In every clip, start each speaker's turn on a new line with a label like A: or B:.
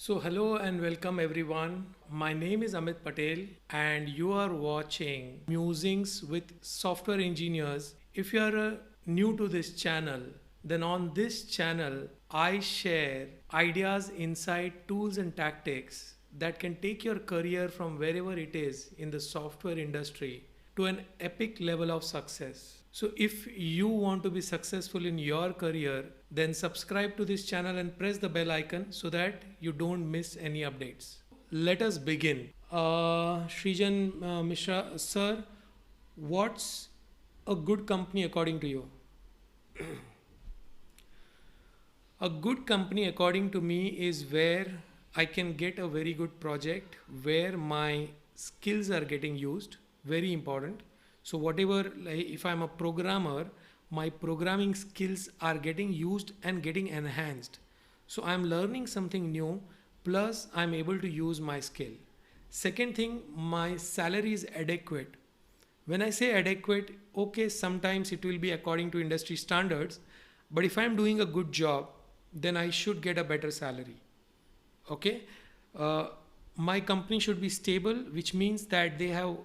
A: So, hello and welcome everyone. My name is Amit Patel, and you are watching Musings with Software Engineers. If you are new to this channel, then on this channel, I share ideas, insight, tools, and tactics that can take your career from wherever it is in the software industry to an epic level of success. So, if you want to be successful in your career, then subscribe to this channel and press the bell icon so that you don't miss any updates. Let us begin. Srijan Mishra, sir, what's a good company according to you? A good company, according to me, is where I can get a very good project where my skills are getting used. Very important. So, whatever, like if I'm a programmer, my programming skills are getting used and getting enhanced. So, I'm learning something new, plus, I'm able to use my skill. Second thing, my salary is adequate. When I say adequate, okay, sometimes it will be according to industry standards, but if I'm doing a good job, then I should get a better salary. Okay, uh, my company should be stable, which means that they have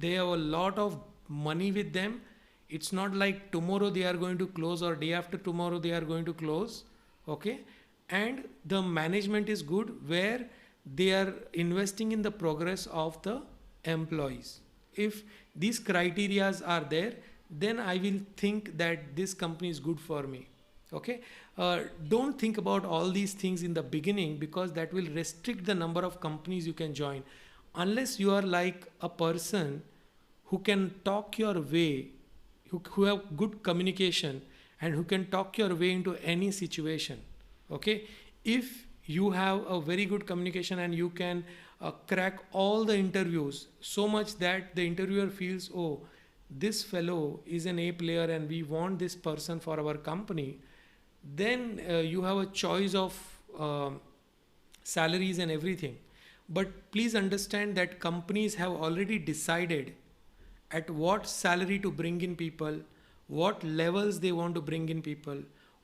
A: a lot of money with them. It's not like tomorrow they are going to close or day after tomorrow they are going to close. Okay, and the management is good where they are investing in the progress of the employees. If these criterias are there, then I will think that this company is good for me. Okay, don't think about all these things in the beginning because that will restrict the number of companies you can join. Unless you are like a person who can talk your way, who have good communication and who can talk your way into any situation. Okay, if you have a very good communication and you can crack all the interviews so much that the interviewer feels, oh, this fellow is an A player and we want this person for our company, then you have a choice of salaries and everything. But please understand that companies have already decided at what salary to bring in people, what levels they want to bring in people,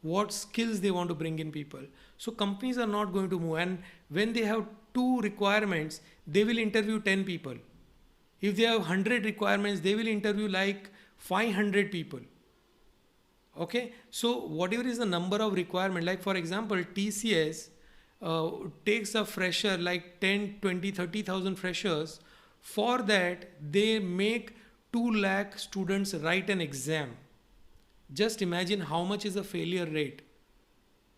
A: what skills they want to bring in people. So companies are not going to move. And when they have two requirements, they will interview 10 people. If they have 100 requirements, they will interview like 500 people. Okay, so whatever is the number of requirement, like for example TCS takes a fresher like 10, 20, 30,000 freshers. For that they make 2 lakh students write an exam. Just imagine how much is the failure rate.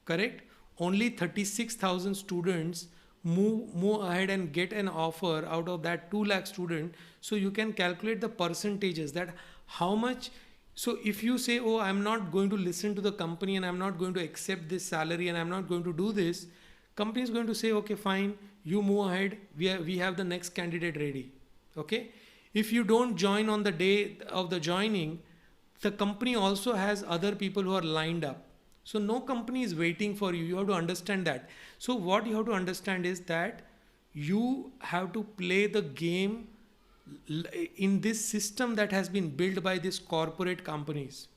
A: Correct, only 36,000 students move ahead and get an offer out of that 2 lakh student. So you can calculate the percentages that how much. So if you say, oh, I'm not going to listen to the company and I'm not going to accept this salary and I'm not going to do this, company is going to say, okay, fine, you move ahead, we have the next candidate ready. Okay, if you don't join on the day of the joining, the company also has other people who are lined up. So no company is waiting for you. You have to understand that. So what you have to understand is that you have to play the game in this system that has been built by these corporate companies.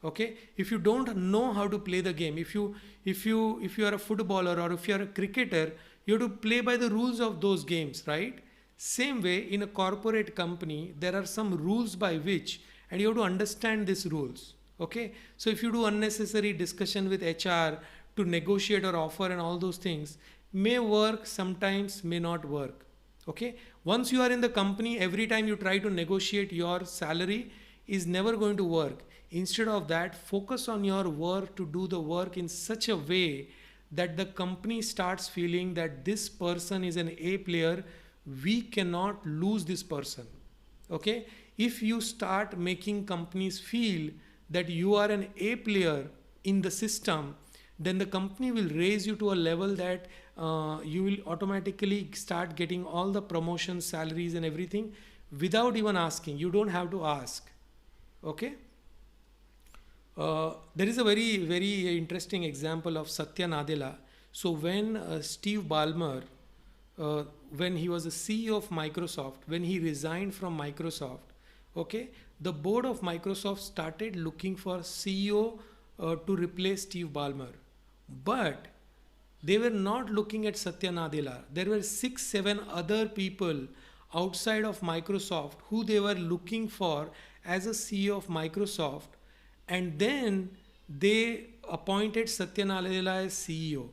A: Okay, if you don't know how to play the game, if you are a footballer or if you are a cricketer, you have to play by the rules of those games, right? Same way in a corporate company there are some rules by which, and you have to understand these rules. Okay, so if you do unnecessary discussion with HR to negotiate or offer and all those things, may work, sometimes may not work. Okay, once you are in the company, every time you try to negotiate your salary is never going to work. Instead of that, focus on your work to do the work in such a way that the company starts feeling that this person is an A player, we cannot lose this person. Okay, if you start making companies feel that you are an A player in the system, then the company will raise you to a level that you will automatically start getting all the promotions, salaries and everything without even asking. You don't have to ask. Okay, there is a very interesting example of Satya Nadella. So when Steve Ballmer, when he was the CEO of Microsoft, when he resigned from Microsoft, okay, the board of Microsoft started looking for CEO to replace Steve Ballmer. But They were not looking at Satya Nadella. There were 6 7 other people outside of Microsoft who they were looking for as a CEO of Microsoft, and then they appointed Satya Nadella as CEO.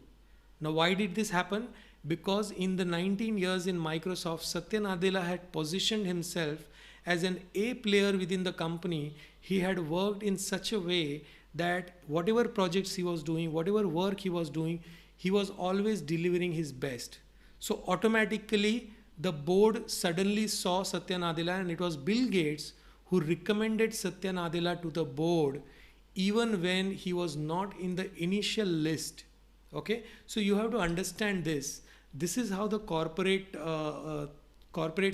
A: Now, why did this happen? Because in the 19 years in Microsoft, Satya Nadella had positioned himself as an A player within the company. He had worked in such a way that whatever projects he was doing, whatever work he was doing, he was always delivering his best. So automatically, the board suddenly saw Satya Nadella, and it was Bill Gates who recommended Satya Nadella to the board even when he was not in the initial list. Okay, so you have to understand this. This is how the corporates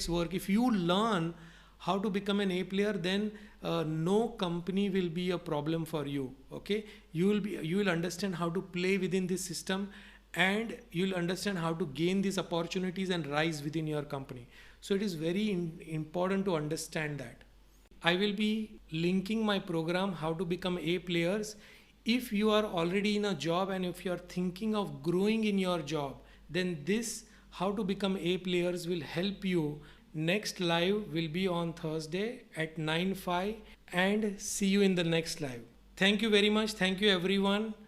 A: work. If you learn how to become an A player, then no company will be a problem for you. Okay, you will understand how to play within this system, and you'll understand how to gain these opportunities and rise within your company. So it is very important to understand that. I will be linking my program How to Become A Players. If you are already in a job and if you are thinking of growing in your job, then this How to Become A Players will help you. Next live will be on Thursday at 9:05, and see you in the next live. Thank you very much. Thank you everyone.